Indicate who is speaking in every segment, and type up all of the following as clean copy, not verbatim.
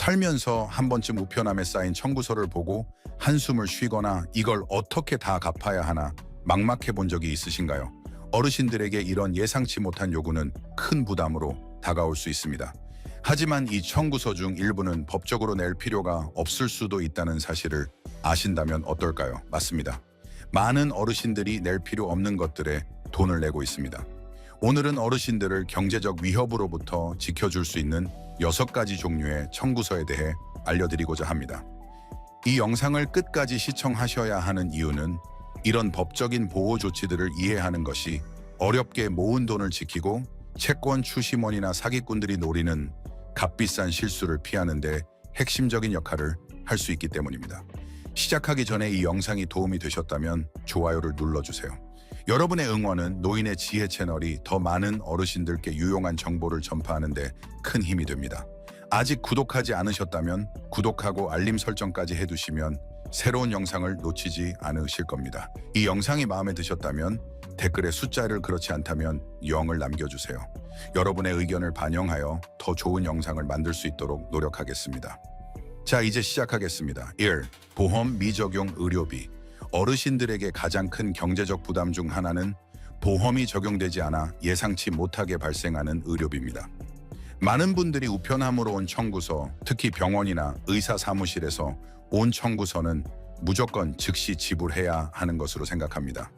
Speaker 1: 살면서 한 번쯤 우편함에 쌓인 청구서를 보고 한숨을 쉬거나 이걸 어떻게 다 갚아야 하나 막막해 본 적이 있으신가요? 어르신들에게 이런 예상치 못한 요구는 큰 부담으로 다가올 수 있습니다. 하지만 이 청구서 중 일부는 법적으로 낼 필요가 없을 수도 있다는 사실을 아신다면 어떨까요? 맞습니다. 많은 어르신들이 낼 필요 없는 것들에 돈을 내고 있습니다. 오늘은 어르신들을 경제적 위협으로부터 지켜줄 수 있는 6가지 종류의 청구서에 대해 알려드리고자 합니다. 이 영상을 끝까지 시청하셔야 하는 이유는 이런 법적인 보호 조치들을 이해하는 것이 어렵게 모은 돈을 지키고 채권 추심원이나 사기꾼들이 노리는 값비싼 실수를 피하는 데 핵심적인 역할을 할 수 있기 때문입니다. 시작하기 전에 이 영상이 도움이 되셨다면 좋아요를 눌러주세요. 여러분의 응원은 노인의 지혜 채널이 더 많은 어르신들께 유용한 정보를 전파하는 데 큰 힘이 됩니다. 아직 구독하지 않으셨다면 구독하고 알림 설정까지 해두시면 새로운 영상을 놓치지 않으실 겁니다. 이 영상이 마음에 드셨다면 댓글에 숫자를 그렇지 않다면 0을 남겨주세요. 여러분의 의견을 반영하여 더 좋은 영상을 만들 수 있도록 노력하겠습니다. 자, 이제 시작하겠습니다. 1. 보험 미적용 의료비. 어르신들에게 가장 큰 경제적 부담 중 하나는 보험이 적용되지 않아 예상치 못하게 발생하는 의료비입니다. 많은 분들이 우편함으로 온 청구서, 특히 병원이나 의사 사무실에서 온 청구서는 무조건 즉시 지불해야 하는 것으로 생각합니다.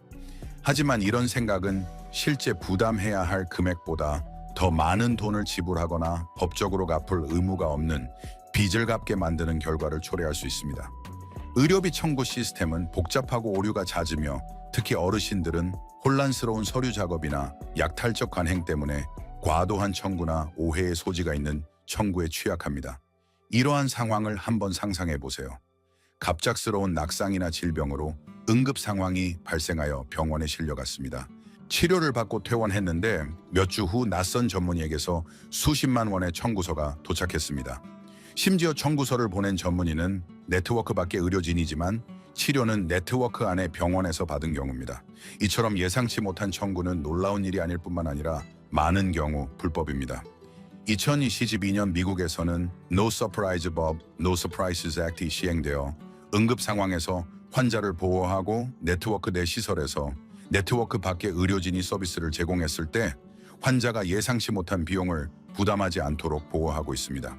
Speaker 1: 하지만 이런 생각은 실제 부담해야 할 금액보다 더 많은 돈을 지불하거나 법적으로 갚을 의무가 없는 빚을 갚게 만드는 결과를 초래할 수 있습니다. 의료비 청구 시스템은 복잡하고 오류가 잦으며 특히 어르신들은 혼란스러운 서류 작업이나 약탈적 관행 때문에 과도한 청구나 오해의 소지가 있는 청구에 취약합니다. 이러한 상황을 한번 상상해 보세요. 갑작스러운 낙상이나 질병으로 응급 상황이 발생하여 병원에 실려갔습니다. 치료를 받고 퇴원했는데 몇 주 후 낯선 전문의에게서 수십만 원의 청구서가 도착했습니다. 심지어 청구서를 보낸 전문의는 네트워크 밖의 의료진이지만 치료는 네트워크 안의 병원에서 받은 경우입니다. 이처럼 예상치 못한 청구는 놀라운 일이 아닐 뿐만 아니라 많은 경우 불법입니다. 2022년 미국에서는 No Surprise 법, No Surprises Act이 시행되어 응급 상황에서 환자를 보호하고 네트워크 내 시설에서 네트워크 밖의 의료진이 서비스를 제공했을 때 환자가 예상치 못한 비용을 부담하지 않도록 보호하고 있습니다.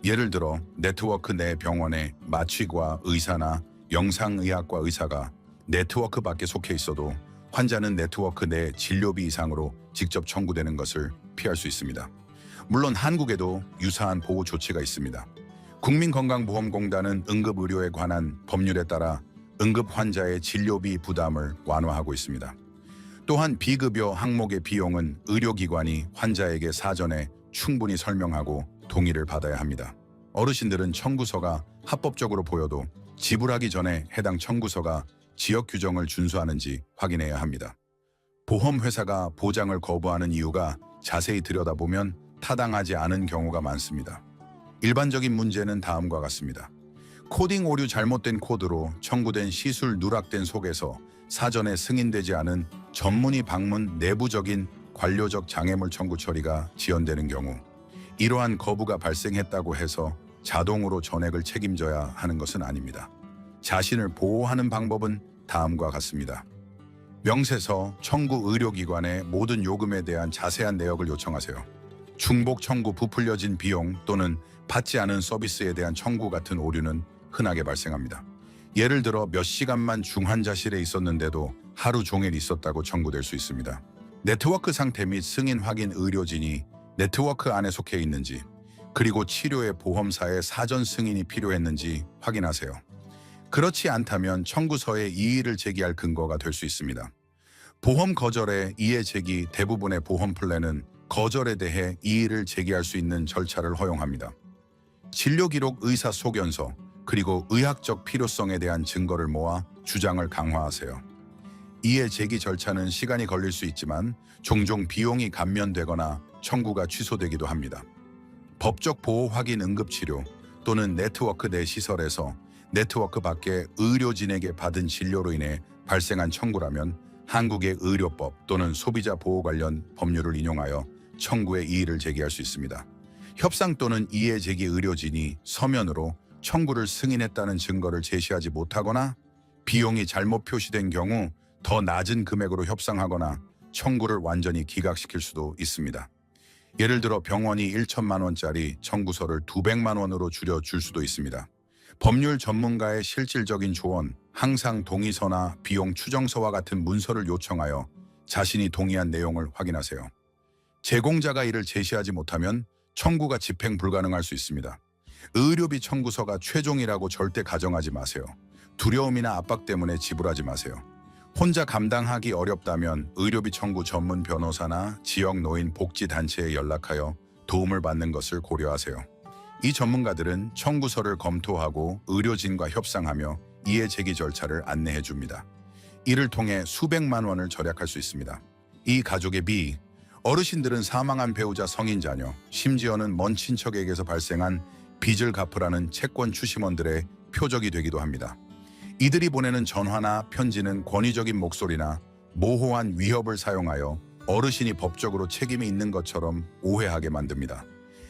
Speaker 1: 예를 들어 네트워크 내 병원에 마취과 의사나 영상의학과 의사가 네트워크 밖에 속해 있어도 환자는 네트워크 내 진료비 이상으로 직접 청구되는 것을 피할 수 있습니다. 물론 한국에도 유사한 보호 조치가 있습니다. 국민건강보험공단은 응급의료에 관한 법률에 따라 응급 환자의 진료비 부담을 완화하고 있습니다. 또한 비급여 항목의 비용은 의료기관이 환자에게 사전에 충분히 설명하고 동의를 받아야 합니다. 어르신들은 청구서가 합법적으로 보여도 지불하기 전에 해당 청구서가 지역 규정을 준수하는지 확인해야 합니다. 보험회사가 보장을 거부하는 이유가 자세히 들여다보면 타당하지 않은 경우가 많습니다. 일반적인 문제는 다음과 같습니다. 코딩 오류 잘못된 코드로 청구된 시술 누락된 속에서 사전에 승인되지 않은 전문의 방문 내부적인 관료적 장애물 청구 처리가 지연되는 경우, 이러한 거부가 발생했다고 해서 자동으로 전액을 책임져야 하는 것은 아닙니다. 자신을 보호하는 방법은 다음과 같습니다. 명세서, 청구 의료기관의 모든 요금에 대한 자세한 내역을 요청하세요. 중복 청구, 부풀려진 비용 또는 받지 않은 서비스에 대한 청구 같은 오류는 흔하게 발생합니다. 예를 들어 몇 시간만 중환자실에 있었는데도 하루 종일 있었다고 청구될 수 있습니다. 네트워크 상태 및 승인 확인 의료진이 네트워크 안에 속해 있는지, 그리고 치료의 보험사의 사전 승인이 필요했는지 확인하세요. 그렇지 않다면 청구서에 이의를 제기할 근거가 될 수 있습니다. 보험 거절의 이의 제기. 대부분의 보험 플랜은 거절에 대해 이의를 제기할 수 있는 절차를 허용합니다. 진료 기록, 의사 소견서, 그리고 의학적 필요성에 대한 증거를 모아 주장을 강화하세요. 이의 제기 절차는 시간이 걸릴 수 있지만 종종 비용이 감면되거나 청구가 취소되기도 합니다. 법적 보호 확인 응급치료 또는 네트워크 내 시설에서 네트워크 밖의 의료진에게 받은 진료로 인해 발생한 청구라면 한국의 의료법 또는 소비자 보호 관련 법률을 인용하여 청구의 이의를 제기할 수 있습니다. 협상 또는 이해제기 의료진이 서면으로 청구를 승인했다는 증거를 제시하지 못하거나 비용이 잘못 표시된 경우 더 낮은 금액으로 협상하거나 청구를 완전히 기각시킬 수도 있습니다. 예를 들어 병원이 1천만 원짜리 청구서를 200만 원으로 줄여줄 수도 있습니다. 법률 전문가의 실질적인 조언, 항상 동의서나 비용 추정서와 같은 문서를 요청하여 자신이 동의한 내용을 확인하세요. 제공자가 이를 제시하지 못하면 청구가 집행 불가능할 수 있습니다. 의료비 청구서가 최종이라고 절대 가정하지 마세요. 두려움이나 압박 때문에 지불하지 마세요. 혼자 감당하기 어렵다면 의료비 청구 전문 변호사나 지역 노인 복지단체에 연락하여 도움을 받는 것을 고려하세요. 이 전문가들은 청구서를 검토하고 의료진과 협상하며 이해제기 절차를 안내해 줍니다. 이를 통해 수백만 원을 절약할 수 있습니다. 이 가족의 비, 어르신들은 사망한 배우자 성인 자녀, 심지어는 먼 친척에게서 발생한 빚을 갚으라는 채권 추심원들의 표적이 되기도 합니다. 이들이 보내는 전화나 편지는 권위적인 목소리나 모호한 위협을 사용하여 어르신이 법적으로 책임이 있는 것처럼 오해하게 만듭니다.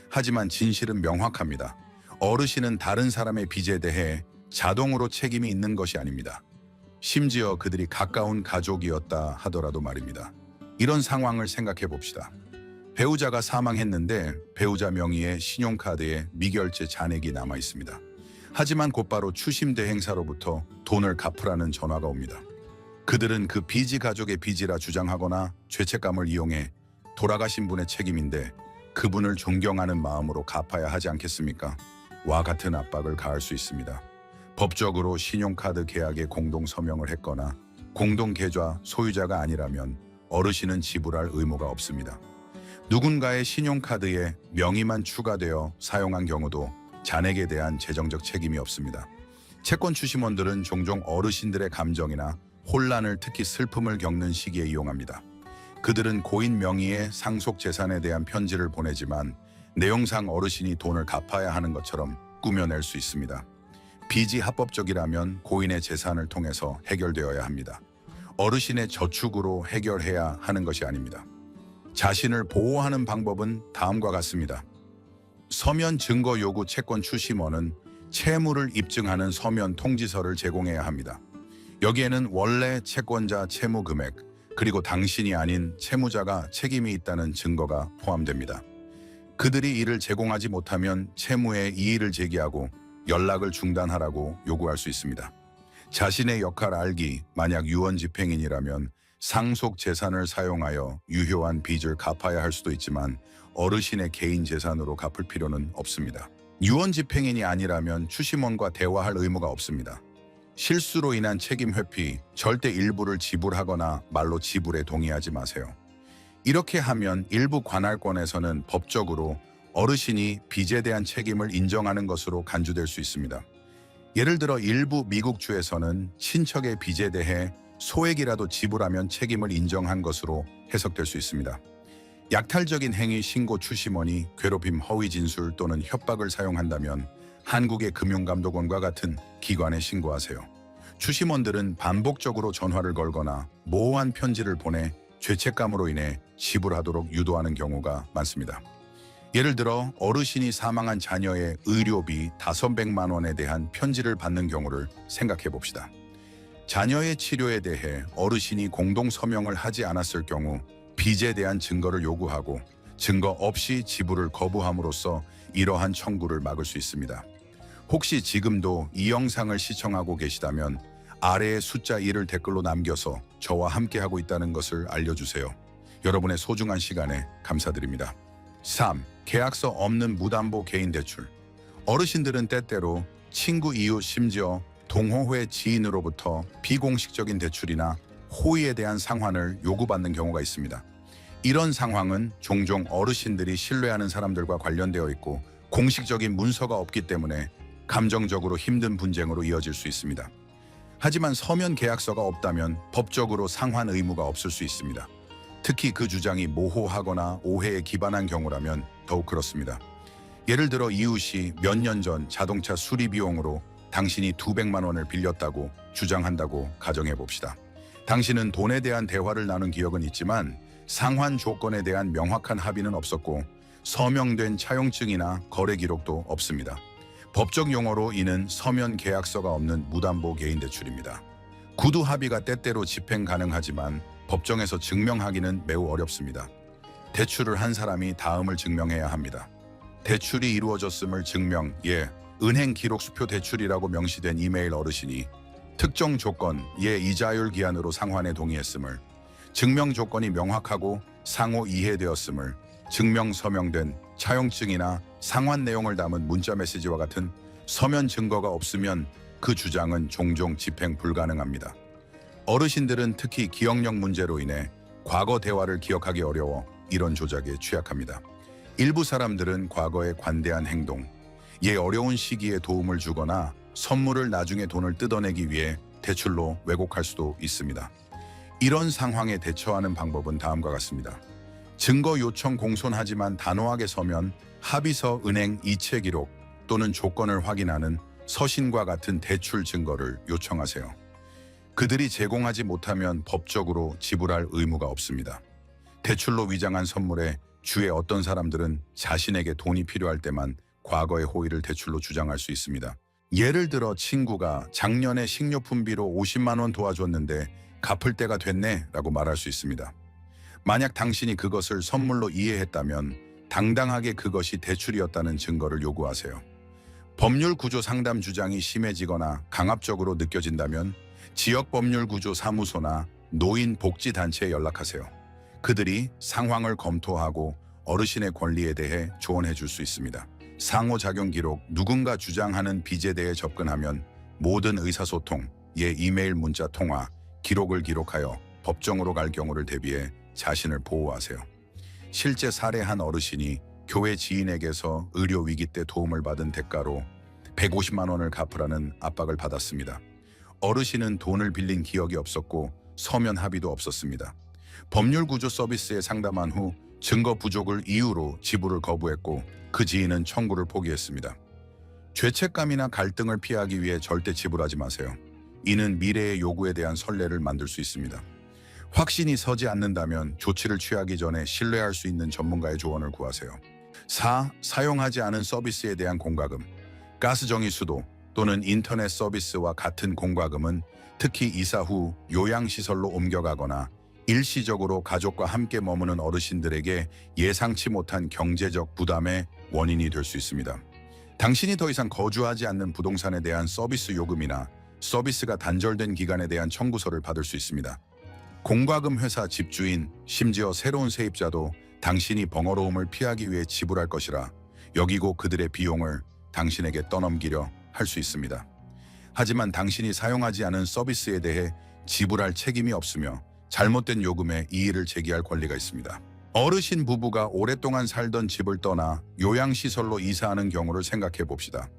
Speaker 1: 하지만 진실은 명확합니다. 어르신은 다른 사람의 빚에 대해 자동으로 책임이 있는 것이 아닙니다. 심지어 그들이 가까운 가족이었다 하더라도 말입니다. 이런 상황을 생각해 봅시다. 배우자가 사망했는데 배우자 명의의 신용카드에 미결제 잔액이 남아 있습니다. 하지만 곧바로 추심대 행사로부터 돈을 갚으라는 전화가 옵니다. 그들은 그 빚이 가족의 빚이라 주장하거나 죄책감을 이용해 돌아가신 분의 책임인데 그분을 존경하는 마음으로 갚아야 하지 않겠습니까? 와 같은 압박을 가할 수 있습니다. 법적으로 신용카드 계약에 공동 서명을 했거나 공동 계좌 소유자가 아니라면 어르신은 지불할 의무가 없습니다. 누군가의 신용카드에 명의만 추가되어 사용한 경우도 잔액에 대한 재정적 책임이 없습니다. 채권 추심원들은 종종 어르신들의 감정이나 혼란을, 특히 슬픔을 겪는 시기에 이용합니다. 그들은 고인 명의의 상속 재산에 대한 편지를 보내지만 내용상 어르신이 돈을 갚아야 하는 것처럼 꾸며낼 수 있습니다. 빚이 합법적이라면 고인의 재산을 통해서 해결되어야 합니다. 어르신의 저축으로 해결해야 하는 것이 아닙니다. 자신을 보호하는 방법은 다음과 같습니다. 서면 증거 요구 채권 추심원은 채무를 입증하는 서면 통지서를 제공해야 합니다. 여기에는 원래 채권자 채무 금액, 그리고 당신이 아닌 채무자가 책임이 있다는 증거가 포함됩니다. 그들이 이를 제공하지 못하면 채무에 이의를 제기하고 연락을 중단하라고 요구할 수 있습니다. 자신의 역할 알기, 만약 유언 집행인이라면 상속 재산을 사용하여 유효한 빚을 갚아야 할 수도 있지만 어르신의 개인 재산으로 갚을 필요는 없습니다. 유언 집행인이 아니라면 추심원과 대화할 의무가 없습니다. 실수로 인한 책임 회피, 절대 일부를 지불하거나 말로 지불에 동의하지 마세요. 이렇게 하면 일부 관할권에서는 법적으로 어르신이 빚에 대한 책임을 인정하는 것으로 간주될 수 있습니다. 예를 들어 일부 미국주에서는 친척의 빚에 대해 소액이라도 지불하면 책임을 인정한 것으로 해석될 수 있습니다. 약탈적인 행위 신고 추심원이 괴롭힘, 허위 진술 또는 협박을 사용한다면 한국의 금융감독원과 같은 기관에 신고하세요. 추심원들은 반복적으로 전화를 걸거나 모호한 편지를 보내 죄책감으로 인해 지불하도록 유도하는 경우가 많습니다. 예를 들어 어르신이 사망한 자녀의 의료비 500만 원에 대한 편지를 받는 경우를 생각해 봅시다. 자녀의 치료에 대해 어르신이 공동 서명을 하지 않았을 경우 빚에 대한 증거를 요구하고 증거 없이 지불을 거부함으로써 이러한 청구를 막을 수 있습니다. 혹시 지금도 이 영상을 시청하고 계시다면 아래의 숫자 1을 댓글로 남겨서 저와 함께하고 있다는 것을 알려주세요. 여러분의 소중한 시간에 감사드립니다. 3. 계약서 없는 무담보 개인 대출. 어르신들은 때때로 친구, 이웃, 심지어 동호회 지인으로부터 비공식적인 대출이나 호의에 대한 상환을 요구받는 경우가 있습니다. 이런 상황은 종종 어르신들이 신뢰하는 사람들과 관련되어 있고 공식적인 문서가 없기 때문에 감정적으로 힘든 분쟁으로 이어질 수 있습니다. 하지만 서면 계약서가 없다면 법적으로 상환 의무가 없을 수 있습니다. 특히 그 주장이 모호하거나 오해에 기반한 경우라면 더욱 그렇습니다. 예를 들어 이웃이 몇 년 전 자동차 수리 비용으로 당신이 200만 원을 빌렸다고 주장한다고 가정해 봅시다. 당신은 돈에 대한 대화를 나눈 기억은 있지만 상환 조건에 대한 명확한 합의는 없었고 서명된 차용증이나 거래 기록도 없습니다. 법적 용어로 이는 서면 계약서가 없는 무담보 개인 대출입니다. 구두 합의가 때때로 집행 가능하지만 법정에서 증명하기는 매우 어렵습니다. 대출을 한 사람이 다음을 증명해야 합니다. 대출이 이루어졌음을 증명, 은행 기록 수표 대출이라고 명시된 이메일 어르신이 특정 조건, 이자율 기한으로 상환에 동의했음을, 증명 조건이 명확하고 상호 이해되었음을, 증명 서명된 차용증이나 상환 내용을 담은 문자 메시지와 같은 서면 증거가 없으면 그 주장은 종종 집행 불가능합니다. 어르신들은 특히 기억력 문제로 인해 과거 대화를 기억하기 어려워 이런 조작에 취약합니다. 일부 사람들은 과거의 관대한 행동, 어려운 시기에 도움을 주거나 선물을 나중에 돈을 뜯어내기 위해 대출로 왜곡할 수도 있습니다. 이런 상황에 대처하는 방법은 다음과 같습니다. 증거 요청 공손하지만 단호하게 서면 합의서, 은행 이체 기록 또는 조건을 확인하는 서신과 같은 대출 증거를 요청하세요. 그들이 제공하지 못하면 법적으로 지불할 의무가 없습니다. 대출로 위장한 선물에 주의 어떤 사람들은 자신에게 돈이 필요할 때만 과거의 호의를 대출로 주장할 수 있습니다. 예를 들어 친구가 작년에 식료품비로 50만 원 도와줬는데 갚을 때가 됐네 라고 말할 수 있습니다. 만약 당신이 그것을 선물로 이해했다면 당당하게 그것이 대출이었다는 증거를 요구하세요. 법률구조 상담 주장이 심해지거나 강압적으로 느껴진다면 지역법률구조사무소나 노인복지단체에 연락하세요. 그들이 상황을 검토하고 어르신의 권리에 대해 조언해 줄 수 있습니다. 상호작용 기록, 누군가 주장하는 빚에 대해 접근하면 모든 의사소통, 이메일, 문자, 통화, 기록을 기록하여 법정으로 갈 경우를 대비해 자신을 보호하세요. 실제 사례한 어르신이 교회 지인에게서 의료 위기 때 도움을 받은 대가로 150만 원을 갚으라는 압박을 받았습니다. 어르신은 돈을 빌린 기억이 없었고 서면 합의도 없었습니다. 법률구조 서비스에 상담한 후 증거 부족을 이유로 지불을 거부했고 그 지인은 청구를 포기했습니다. 죄책감이나 갈등을 피하기 위해 절대 지불하지 마세요. 이는 미래의 요구에 대한 선례를 만들 수 있습니다. 확신이 서지 않는다면 조치를 취하기 전에 신뢰할 수 있는 전문가의 조언을 구하세요. 4. 사용하지 않은 서비스에 대한 공과금. 가스 정의 수도 또는 인터넷 서비스와 같은 공과금은 특히 이사 후 요양시설로 옮겨가거나 일시적으로 가족과 함께 머무는 어르신들에게 예상치 못한 경제적 부담의 원인이 될 수 있습니다. 당신이 더 이상 거주하지 않는 부동산에 대한 서비스 요금이나 서비스가 단절된 기간에 대한 청구서를 받을 수 있습니다. 공과금 회사 집주인, 심지어 새로운 세입자도 당신이 번거로움을 피하기 위해 지불할 것이라 여기고 그들의 비용을 당신에게 떠넘기려 할 수 있습니다. 하지만 당신이 사용하지 않은 서비스에 대해 지불할 책임이 없으며 잘못된 요금에 이의를 제기할 권리가 있습니다. 어르신 부부가 오랫동안 살던 집을 떠나 요양시설로 이사하는 경우를 생각해 봅시다.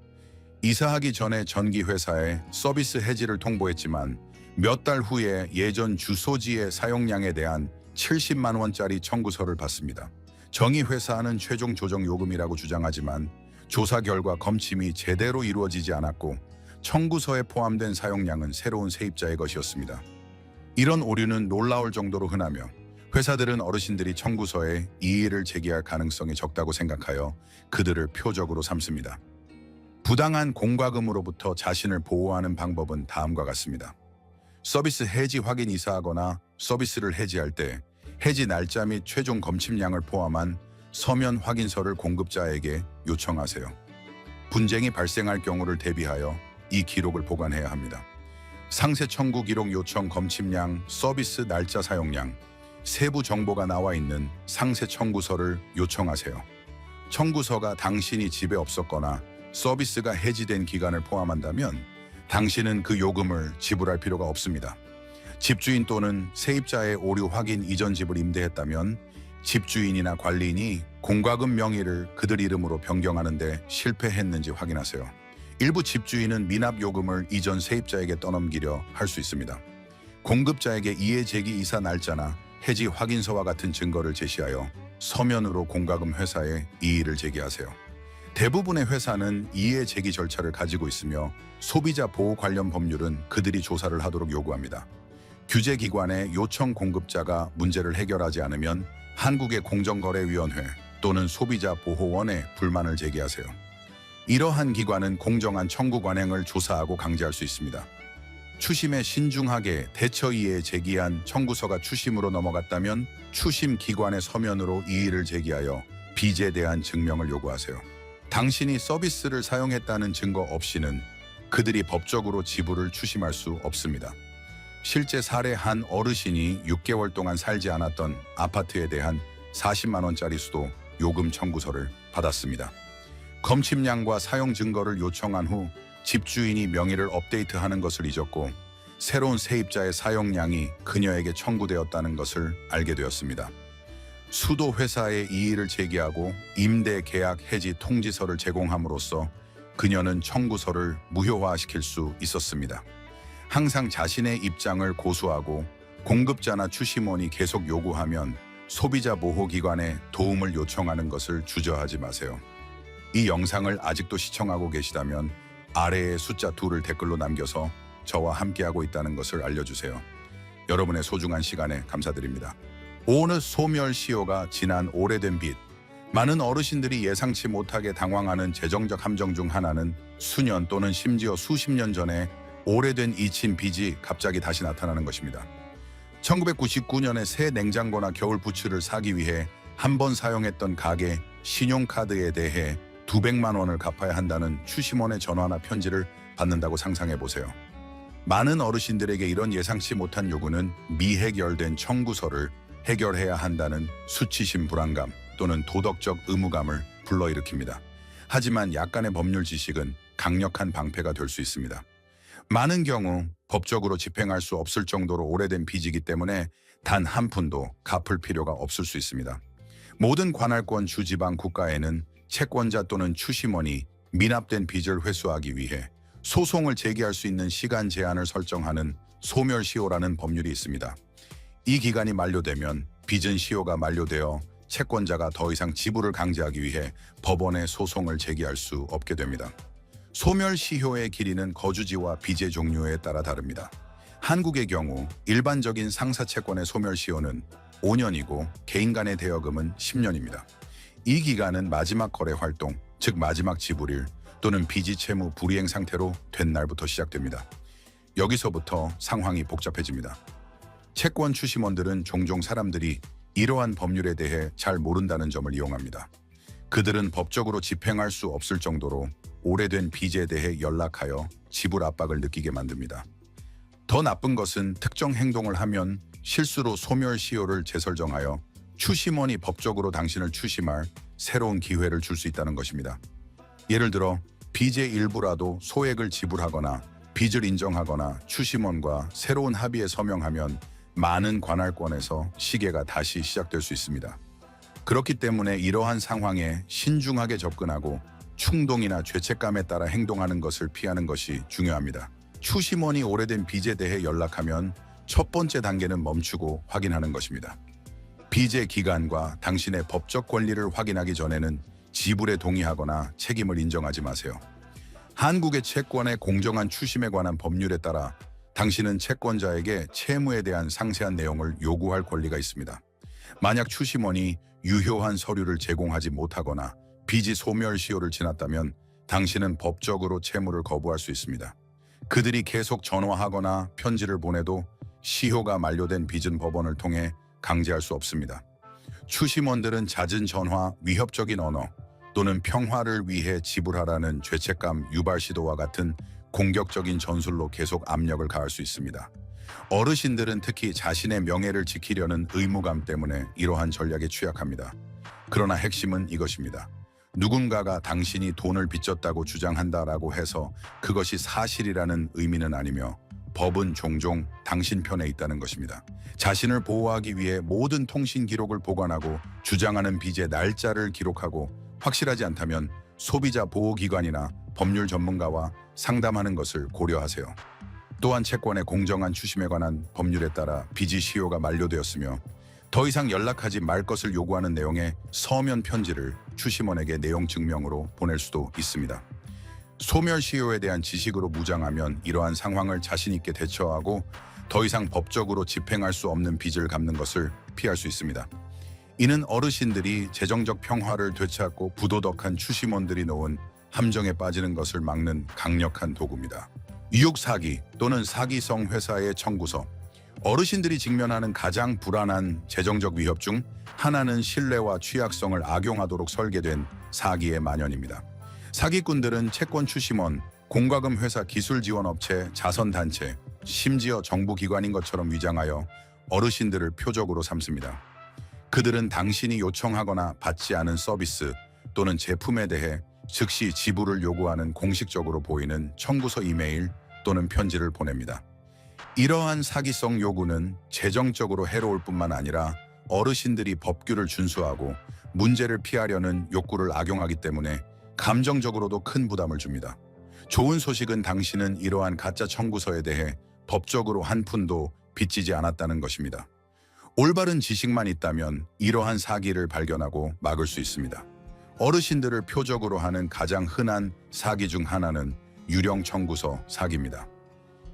Speaker 1: 이사하기 전에 전기회사에 서비스 해지를 통보했지만 몇 달 후에 예전 주소지의 사용량에 대한 70만 원짜리 청구서를 받습니다. 정의회사는 최종 조정 요금이라고 주장하지만 조사 결과 검침이 제대로 이루어지지 않았고 청구서에 포함된 사용량은 새로운 세입자의 것이었습니다. 이런 오류는 놀라울 정도로 흔하며 회사들은 어르신들이 청구서에 이의를 제기할 가능성이 적다고 생각하여 그들을 표적으로 삼습니다. 부당한 공과금으로부터 자신을 보호하는 방법은 다음과 같습니다. 서비스 해지 확인 이사하거나 서비스를 해지할 때 해지 날짜 및 최종 검침량을 포함한 서면 확인서를 공급자에게 요청하세요. 분쟁이 발생할 경우를 대비하여 이 기록을 보관해야 합니다. 상세 청구 기록 요청 검침량, 서비스 날짜 사용량, 세부 정보가 나와 있는 상세 청구서를 요청하세요. 청구서가 당신이 집에 없었거나 서비스가 해지된 기간을 포함한다면 당신은 그 요금을 지불할 필요가 없습니다. 집주인 또는 세입자의 오류 확인 이전 집을 임대했다면 집주인이나 관리인이 공과금 명의를 그들 이름으로 변경하는 데 실패했는지 확인하세요. 일부 집주인은 미납 요금을 이전 세입자에게 떠넘기려 할 수 있습니다. 공급자에게 이해 제기 이사 날짜나 해지 확인서와 같은 증거를 제시하여 서면으로 공과금 회사에 이의를 제기하세요. 대부분의 회사는 이해 제기 절차를 가지고 있으며 소비자 보호 관련 법률은 그들이 조사를 하도록 요구합니다. 규제기관의 요청 공급자가 문제를 해결하지 않으면 한국의 공정거래위원회 또는 소비자 보호원에 불만을 제기하세요. 이러한 기관은 공정한 청구 관행을 조사하고 강제할 수 있습니다. 추심에 신중하게 대처이에 제기한 청구서가 추심으로 넘어갔다면 추심 기관의 서면으로 이의를 제기하여 빚에 대한 증명을 요구하세요. 당신이 서비스를 사용했다는 증거 없이는 그들이 법적으로 지불을 추심할 수 없습니다. 실제 사례 한 어르신이 6개월 동안 살지 않았던 아파트에 대한 40만 원짜리 수도 요금 청구서를 받았습니다. 검침량과 사용 증거를 요청한 후 집주인이 명의를 업데이트하는 것을 잊었고 새로운 세입자의 사용량이 그녀에게 청구되었다는 것을 알게 되었습니다. 수도 회사에 이의를 제기하고 임대 계약 해지 통지서를 제공함으로써 그녀는 청구서를 무효화시킬 수 있었습니다. 항상 자신의 입장을 고수하고 공급자나 추심원이 계속 요구하면 소비자 보호기관에 도움을 요청하는 것을 주저하지 마세요. 이 영상을 아직도 시청하고 계시다면 아래에 숫자 2를 댓글로 남겨서 저와 함께하고 있다는 것을 알려주세요. 여러분의 소중한 시간에 감사드립니다. 오늘 소멸시효가 지난 오래된 빚. 많은 어르신들이 예상치 못하게 당황하는 재정적 함정 중 하나는 수년 또는 심지어 수십 년 전에 오래된 잊힌 빚이 갑자기 다시 나타나는 것입니다. 1999년에 새 냉장고나 겨울 부츠를 사기 위해 한 번 사용했던 가게 신용카드에 대해 200만 원을 갚아야 한다는 추심원의 전화나 편지를 받는다고 상상해 보세요. 많은 어르신들에게 이런 예상치 못한 요구는 미해결된 청구서를 해결해야 한다는 수치심 불안감 또는 도덕적 의무감을 불러일으킵니다. 하지만 약간의 법률 지식은 강력한 방패가 될 수 있습니다. 많은 경우 법적으로 집행할 수 없을 정도로 오래된 빚이기 때문에 단 한 푼도 갚을 필요가 없을 수 있습니다. 모든 관할권 주지방 국가에는 채권자 또는 추심원이 미납된 빚을 회수하기 위해 소송을 제기할 수 있는 시간 제한을 설정하는 소멸시효라는 법률이 있습니다. 이 기간이 만료되면 빚은 시효가 만료되어 채권자가 더 이상 지불을 강제하기 위해 법원에 소송을 제기할 수 없게 됩니다. 소멸시효의 길이는 거주지와 빚의 종류에 따라 다릅니다. 한국의 경우 일반적인 상사채권의 소멸시효는 5년이고 개인 간의 대여금은 10년입니다. 이 기간은 마지막 거래 활동, 즉 마지막 지불일 또는 빚이 채무 불이행 상태로 된 날부터 시작됩니다. 여기서부터 상황이 복잡해집니다. 채권 추심원들은 종종 사람들이 이러한 법률에 대해 잘 모른다는 점을 이용합니다. 그들은 법적으로 집행할 수 없을 정도로 오래된 빚에 대해 연락하여 지불 압박을 느끼게 만듭니다. 더 나쁜 것은 특정 행동을 하면 실수로 소멸시효를 재설정하여 추심원이 법적으로 당신을 추심할 새로운 기회를 줄 수 있다는 것입니다. 예를 들어 빚의 일부라도 소액을 지불하거나 빚을 인정하거나 추심원과 새로운 합의에 서명하면 많은 관할권에서 시계가 다시 시작될 수 있습니다. 그렇기 때문에 이러한 상황에 신중하게 접근하고 충동이나 죄책감에 따라 행동하는 것을 피하는 것이 중요합니다. 추심원이 오래된 빚에 대해 연락하면 첫 번째 단계는 멈추고 확인하는 것입니다. 빚의 기간과 당신의 법적 권리를 확인하기 전에는 지불에 동의하거나 책임을 인정하지 마세요. 한국의 채권의 공정한 추심에 관한 법률에 따라 당신은 채권자에게 채무에 대한 상세한 내용을 요구할 권리가 있습니다. 만약 추심원이 유효한 서류를 제공하지 못하거나 빚이 소멸시효를 지났다면 당신은 법적으로 채무를 거부할 수 있습니다. 그들이 계속 전화하거나 편지를 보내도 시효가 만료된 빚은 법원을 통해 강제할 수 없습니다. 추심원들은 잦은 전화, 위협적인 언어 또는 평화를 위해 지불하라는 죄책감 유발 시도와 같은 공격적인 전술로 계속 압력을 가할 수 있습니다. 어르신들은 특히 자신의 명예를 지키려는 의무감 때문에 이러한 전략에 취약합니다. 그러나 핵심은 이것입니다. 누군가가 당신이 돈을 빚졌다고 주장한다라고 해서 그것이 사실이라는 의미는 아니며 법은 종종 당신 편에 있다는 것입니다. 자신을 보호하기 위해 모든 통신 기록을 보관하고 주장하는 빚의 날짜를 기록하고 확실하지 않다면 소비자 보호기관이나 법률 전문가와 상담하는 것을 고려하세요. 또한 채권의 공정한 추심에 관한 법률에 따라 빚이 시효가 만료되었으며 더 이상 연락하지 말 것을 요구하는 내용의 서면 편지를 추심원에게 내용 증명으로 보낼 수도 있습니다. 소멸시효에 대한 지식으로 무장하면 이러한 상황을 자신 있게 대처하고 더 이상 법적으로 집행할 수 없는 빚을 갚는 것을 피할 수 있습니다. 이는 어르신들이 재정적 평화를 되찾고 부도덕한 추심원들이 놓은 함정에 빠지는 것을 막는 강력한 도구입니다. 유혹 사기 또는 사기성 회사의 청구서. 어르신들이 직면하는 가장 불안한 재정적 위협 중 하나는 신뢰와 취약성을 악용하도록 설계된 사기의 만연입니다. 사기꾼들은 채권 추심원, 공과금 회사, 기술 지원 업체, 자선 단체, 심지어 정부 기관인 것처럼 위장하여 어르신들을 표적으로 삼습니다. 그들은 당신이 요청하거나 받지 않은 서비스 또는 제품에 대해 즉시 지불을 요구하는 공식적으로 보이는 청구서 이메일 또는 편지를 보냅니다. 이러한 사기성 요구는 재정적으로 해로울 뿐만 아니라 어르신들이 법규를 준수하고 문제를 피하려는 욕구를 악용하기 때문에 감정적으로도 큰 부담을 줍니다. 좋은 소식은 당신은 이러한 가짜 청구서에 대해 법적으로 한 푼도 빚지지 않았다는 것입니다. 올바른 지식만 있다면 이러한 사기를 발견하고 막을 수 있습니다. 어르신들을 표적으로 하는 가장 흔한 사기 중 하나는 유령 청구서 사기입니다.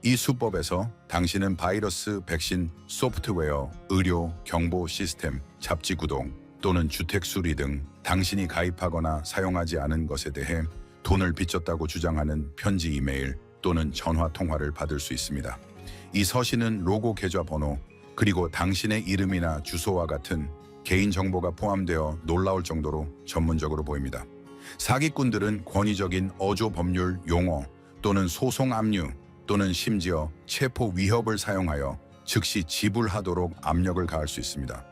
Speaker 1: 이 수법에서 당신은 바이러스, 백신, 소프트웨어, 의료, 경보 시스템, 잡지 구동 또는 주택 수리 등 당신이 가입하거나 사용하지 않은 것에 대해 돈을 빚졌다고 주장하는 편지, 이메일 또는 전화 통화를 받을 수 있습니다. 이 서신은 로고 계좌번호 그리고 당신의 이름이나 주소와 같은 개인정보가 포함되어 놀라울 정도로 전문적으로 보입니다. 사기꾼들은 권위적인 어조 법률 용어 또는 소송 압류 또는 심지어 체포 위협을 사용하여 즉시 지불하도록 압력을 가할 수 있습니다.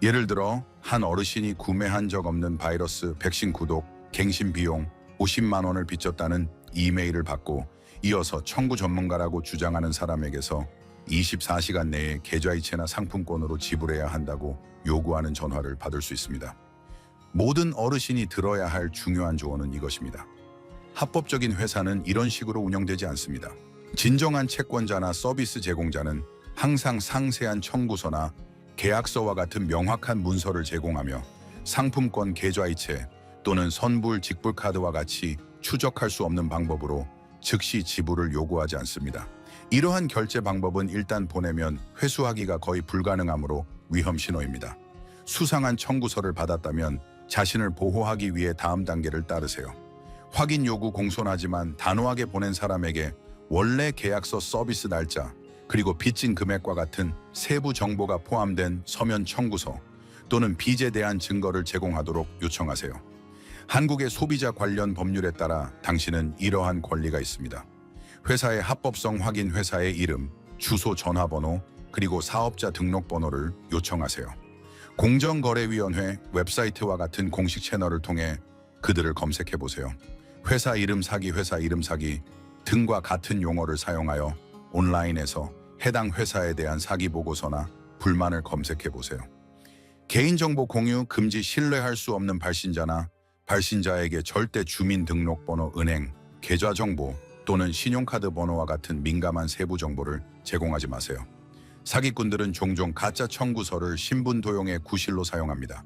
Speaker 1: 예를 들어 한 어르신이 구매한 적 없는 바이러스 백신 구독 갱신 비용 50만 원을 빚졌다는 이메일을 받고 이어서 청구 전문가라고 주장하는 사람에게서 24시간 내에 계좌이체나 상품권으로 지불해야 한다고 요구하는 전화를 받을 수 있습니다. 모든 어르신이 들어야 할 중요한 조언은 이것입니다. 합법적인 회사는 이런 식으로 운영되지 않습니다. 진정한 채권자나 서비스 제공자는 항상 상세한 청구서나 계약서와 같은 명확한 문서를 제공하며 상품권 계좌이체 또는 선불 직불카드와 같이 추적할 수 없는 방법으로 즉시 지불을 요구하지 않습니다. 이러한 결제 방법은 일단 보내면 회수하기가 거의 불가능하므로 위험 신호입니다. 수상한 청구서를 받았다면 자신을 보호하기 위해 다음 단계를 따르세요. 확인 요구 공손하지만 단호하게 보낸 사람에게 원래 계약서 서비스 날짜 그리고 빚진 금액과 같은 세부 정보가 포함된 서면 청구서 또는 빚에 대한 증거를 제공하도록 요청하세요. 한국의 소비자 관련 법률에 따라 당신은 이러한 권리가 있습니다. 회사의 합법성 확인, 회사의 이름, 주소, 전화번호, 그리고 사업자 등록번호를 요청하세요. 공정거래위원회 웹사이트와 같은 공식 채널을 통해 그들을 검색해보세요. 회사 이름 사기, 회사 이름 사기 등과 같은 용어를 사용하여 온라인에서 해당 회사에 대한 사기 보고서나 불만을 검색해보세요. 개인정보 공유 금지, 신뢰할 수 없는 발신자나 발신자에게 절대 주민등록번호, 은행, 계좌정보 또는 신용카드 번호와 같은 민감한 세부 정보를 제공하지 마세요. 사기꾼들은 종종 가짜 청구서를 신분 도용의 구실로 사용합니다.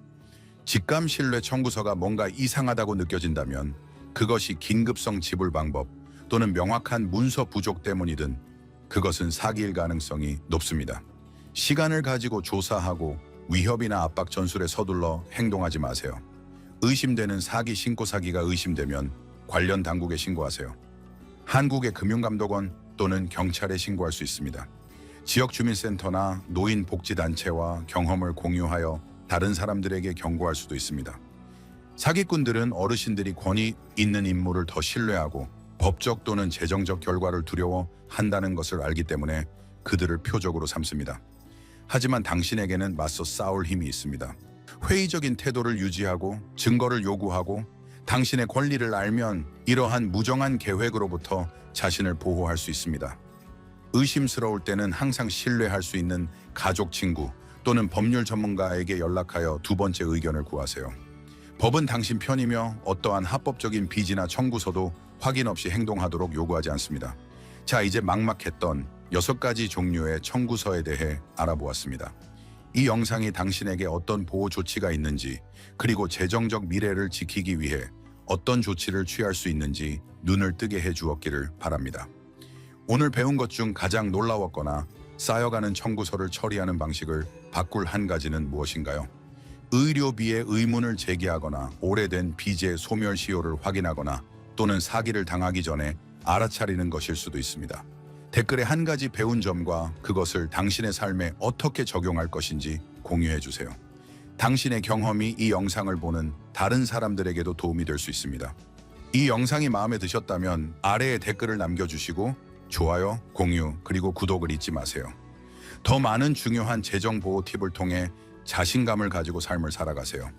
Speaker 1: 직감 신뢰 청구서가 뭔가 이상하다고 느껴진다면 그것이 긴급성 지불 방법 또는 명확한 문서 부족 때문이든 그것은 사기일 가능성이 높습니다. 시간을 가지고 조사하고 위협이나 압박 전술에 서둘러 행동하지 마세요. 의심되는 사기, 신고 사기가 의심되면 관련 당국에 신고하세요. 한국의 금융감독원 또는 경찰에 신고할 수 있습니다. 지역주민센터나 노인복지단체와 경험을 공유하여 다른 사람들에게 경고할 수도 있습니다. 사기꾼들은 어르신들이 권위 있는 인물을 더 신뢰하고 법적 또는 재정적 결과를 두려워한다는 것을 알기 때문에 그들을 표적으로 삼습니다. 하지만 당신에게는 맞서 싸울 힘이 있습니다. 회의적인 태도를 유지하고 증거를 요구하고 당신의 권리를 알면 이러한 무정한 계획으로부터 자신을 보호할 수 있습니다. 의심스러울 때는 항상 신뢰할 수 있는 가족, 친구 또는 법률 전문가에게 연락하여 두 번째 의견을 구하세요. 법은 당신 편이며 어떠한 합법적인 빚이나 청구서도 확인 없이 행동하도록 요구하지 않습니다. 자, 이제 막막했던 6가지 종류의 청구서에 대해 알아보았습니다. 이 영상이 당신에게 어떤 보호 조치가 있는지 그리고 재정적 미래를 지키기 위해 어떤 조치를 취할 수 있는지 눈을 뜨게 해 주었기를 바랍니다. 오늘 배운 것 중 가장 놀라웠거나 쌓여가는 청구서를 처리하는 방식을 바꿀 한 가지는 무엇인가요? 의료비의 의문을 제기하거나 오래된 빚의 소멸시효를 확인하거나 또는 사기를 당하기 전에 알아차리는 것일 수도 있습니다. 댓글에 한 가지 배운 점과 그것을 당신의 삶에 어떻게 적용할 것인지 공유해 주세요. 당신의 경험이 이 영상을 보는 다른 사람들에게도 도움이 될 수 있습니다. 이 영상이 마음에 드셨다면 아래에 댓글을 남겨주시고 좋아요, 공유, 그리고 구독을 잊지 마세요. 더 많은 중요한 재정 보호 팁을 통해 자신감을 가지고 삶을 살아가세요.